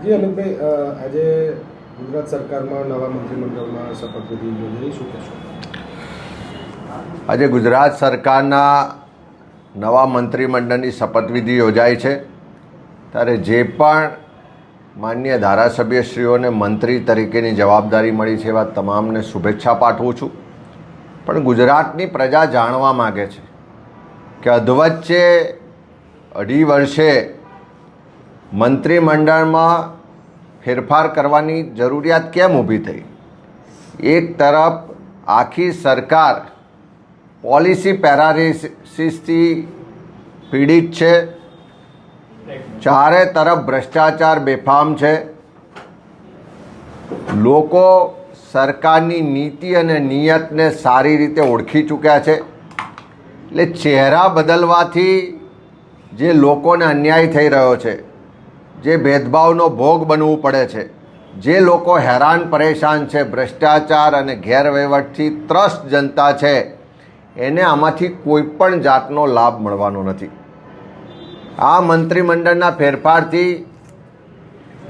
જી અમિતભાઈ, આજે ગુજરાત સરકારમાં નવા મંત્રીમંડળમાં શપથવિધિ યોજાઈ, શું કહેશો? આજે ગુજરાત સરકારના નવા મંત્રીમંડળની શપથવિધિ યોજાઈ છે ત્યારે જે પણ માનનીય ધારાસભ્યશ્રીઓને મંત્રી તરીકેની જવાબદારી મળી છે એવા તમામને શુભેચ્છા પાઠવું છું. પણ ગુજરાતની પ્રજા જાણવા માગે છે કે અધવચ્ચે 2.5 વર્ષે મંત્રીમંડળમાં ફેરફાર કરવાની જરૂરિયાત કેમ ઊભી થઈ? એક તરફ આખી સરકાર પોલિસી પેરાલિસિસથી પીડિત છે, ચારે તરફ ભ્રષ્ટાચાર બેફામ છે, લોકો સરકારની નીતિ અને નિયતને સારી રીતે ઓળખી ચૂક્યા છે. એટલે ચહેરા બદલવાથી જે લોકોને અન્યાય થઈ રહ્યો છે, જે ભેદભાવનો ભોગ બનવું પડે છે, જે લોકો હેરાન પરેશાન છે, ભ્રષ્ટાચાર અને ગેરવહીવટથી ત્રસ્ત જનતા છે, એને આમાંથી કોઈ પણ જાતનો લાભ મળવાનો નથી. આ મંત્રીમંડળના ફેરફારથી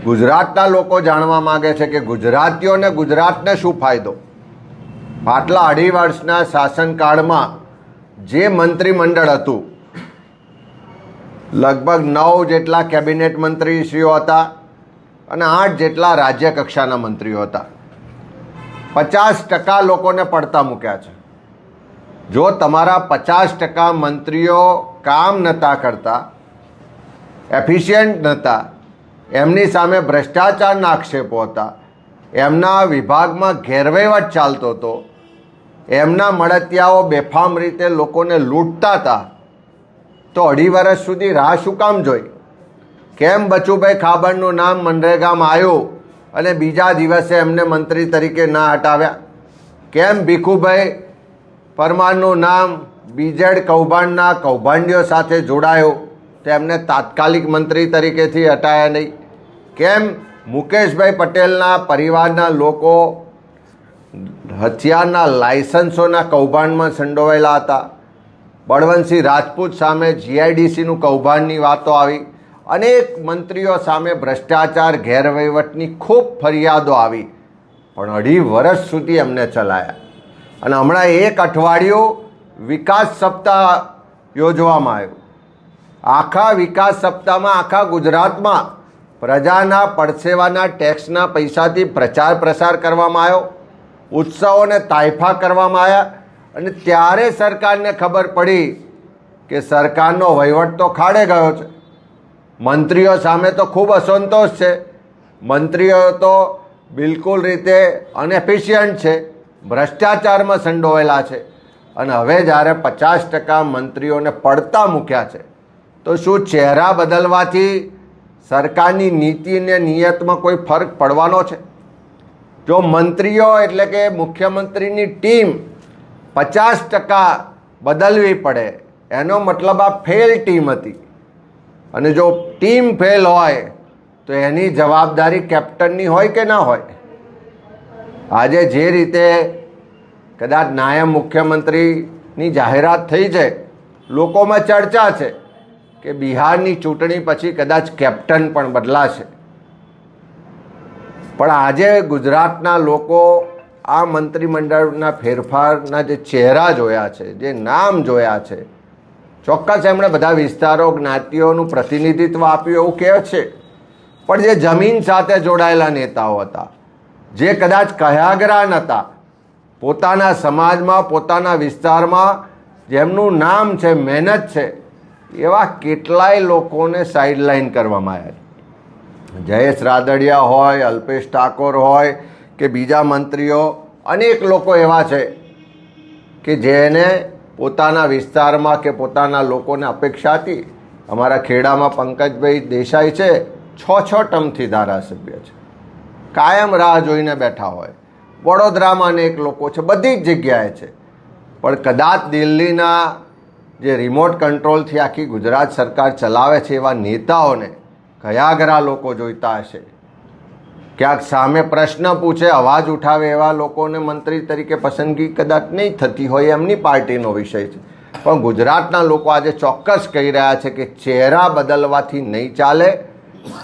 ગુજરાતના લોકો જાણવા માગે છે કે ગુજરાતીઓને ગુજરાતને શું ફાયદો. પાછલા 2.5 વર્ષના શાસનકાળમાં જે મંત્રીમંડળ હતું, લગભગ 9 જેટલા કેબિનેટ મંત્રીશ્રીઓ હતા અને 8 જેટલા રાજ્ય કક્ષાના મંત્રીઓ હતા. 50% લોકોને પડતા મૂક્યા છે. જો તમારા 50% મંત્રીઓ કામ નહોતા કરતા, એફિશિયન્ટ નહોતા, એમની સામે ભ્રષ્ટાચારના આક્ષેપો હતા, એમના વિભાગમાં ગેરવહીવટ ચાલતો હતો, એમના મળતિયાઓ બેફામ રીતે લોકોને લૂંટતા હતા, તો 2.5 વર્ષ સુધી રાહ શું કામ જોઈ? કેમ બચુભાઈ ખાબડનું નામ મનરેગામાં આવ્યું અને બીજા દિવસે એમને મંત્રી તરીકે ના હટાવ્યા? કેમ ભીખુભાઈ પરમારનું નામ બીજેડ કૌભાંડના કૌભાંડીઓ સાથે જોડાયું તો એમને તાત્કાલિક મંત્રી તરીકેથી હટાયા નહીં? કેમ મુકેશભાઈ પટેલના પરિવારના લોકો હથિયારના લાયસન્સોના કૌભાંડમાં સંડોવાયેલા હતા? બળવંતસિંહ રાજપૂત સામે જીઆઈડીસીનું કૌભાંડની વાતો આવી, અનેક મંત્રીઓ સામે ભ્રષ્ટાચાર ગેરવહીવટની ખૂબ ફરિયાદો આવી, પણ 2.5 વર્ષ સુધી એમને ચલાયા. અને હમણાં 1 અઠવાડિયું વિકાસ સપ્તાહ યોજવામાં આવ્યું. આખા વિકાસ સપ્તાહમાં આખા ગુજરાતમાં પ્રજાના પડસેવાના ટેક્સના પૈસાથી પ્રચાર પ્રસાર કરવામાં આવ્યો, ઉત્સવોને તાયફા કરવામાં આવ્યા. અને ત્યારે સરકારને ખબર પડી કે સરકારનો વહીવટ તો ખાડે ગયો છે. મંત્રીઓ સામે તો ખૂબ અસંતોષ છે, મંત્રીઓ તો બિલકુલ રીતે અનએફિશિયન્ટ છે, ભ્રષ્ટાચારમાં સંડોવાયેલા છે. અને હવે જ્યારે 50% મંત્રીઓને પડતા મૂક્યા છે, તો શું ચહેરા બદલવાથી સરકારની નીતિ અને નિયતમાં કોઈ ફરક પડવાનો છે? જો મંત્રીઓ એટલે કે મુખ્યમંત્રીની ટીમ 50% બદલવી પડે, એનો મતલબ આ ફેલ ટીમ હતી. અને જો ટીમ ફેલ હોય તો એની જવાબદારી કેપ્ટનની હોય કે ના હોય? આજે જે રીતે કદાચ નાયબ મુખ્યમંત્રીની જાહેરાત થઈ છે, લોકોમાં ચર્ચા છે કે બિહારની ચૂંટણી પછી કદાચ કેપ્ટન પણ બદલાશે. પણ આજે ગુજરાતના લોકો આ મંત્રીમંડળના ફેરફારના જે ચહેરા જોયા છે, જે નામ જોયા છે, ચોક્કસ એમણે બધા વિસ્તારો જ્ઞાતિઓનું પ્રતિનિધિત્વ આપ્યું એવું કહે છે, પણ જે જમીન સાથે જોડાયેલા નેતાઓ હતા, જે કદાચ કયાગરા નહોતા, પોતાના સમાજમાં પોતાના વિસ્તારમાં જેમનું નામ છે, મહેનત છે, એવા કેટલાય લોકોને સાઇડલાઇન કરવામાં આવ્યા. જયેશ રાદડિયા હોય, અલ્પેશ ઠાકોર હોય કે બીજા મંત્રીઓ, અનેક લોકો એવા છે કે જેને પોતાના વિસ્તારમાં કે પોતાના લોકોને અપેક્ષા હતી. અમારા ખેડામાં પંકજભાઈ દેસાઈ છે, 6 ટર્મથી ધારાસભ્ય છે, કાયમ રાહ જોઈને બેઠા હોય. વડોદરામાં અનેક લોકો છે, બધી જ જગ્યાએ છે. પણ કદાચ દિલ્હીના જે રિમોટ કંટ્રોલથી આખી ગુજરાત સરકાર ચલાવે છે એવા નેતાઓને કયાગરા લોકો જોઈતા હશે. ક્યાંક સામે પ્રશ્ન પૂછે, અવાજ ઉઠાવે એવા લોકોને મંત્રી તરીકે પસંદગી કદાચ નહીં થતી હોય, એમની પાર્ટીનો વિષય છે. પણ ગુજરાતના લોકો આજે ચોક્કસ કહી રહ્યા છે કે ચહેરા બદલવાથી નહીં ચાલે,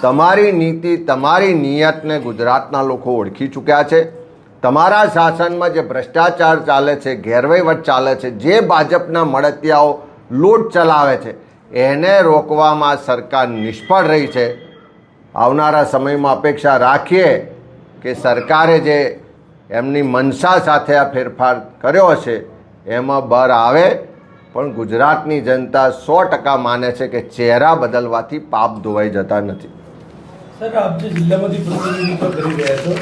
તમારી નીતિ, તમારી નિયતને ગુજરાતના લોકો ઓળખી ચૂક્યા છે. તમારા શાસનમાં જે ભ્રષ્ટાચાર ચાલે છે, ગેરવહીવટ ચાલે છે, જે ભાજપના મળતિયાઓ લૂંટ ચલાવે છે, એને રોકવામાં સરકાર નિષ્ફળ રહી છે. આવનારા સમયમાં અપેક્ષા રાખીએ કે સરકારે જે એમની મનસા સાથે આ ફેરફાર કર્યો હશે એમાં બહાર આવે. પણ ગુજરાતની જનતા 100% માને છે કે ચહેરા બદલવાથી પાપ ધોવાઈ જતા નથી. સર, આપ જે જિલ્લામાંથી પ્રતિનિધિત્વ કરી રહ્યા છો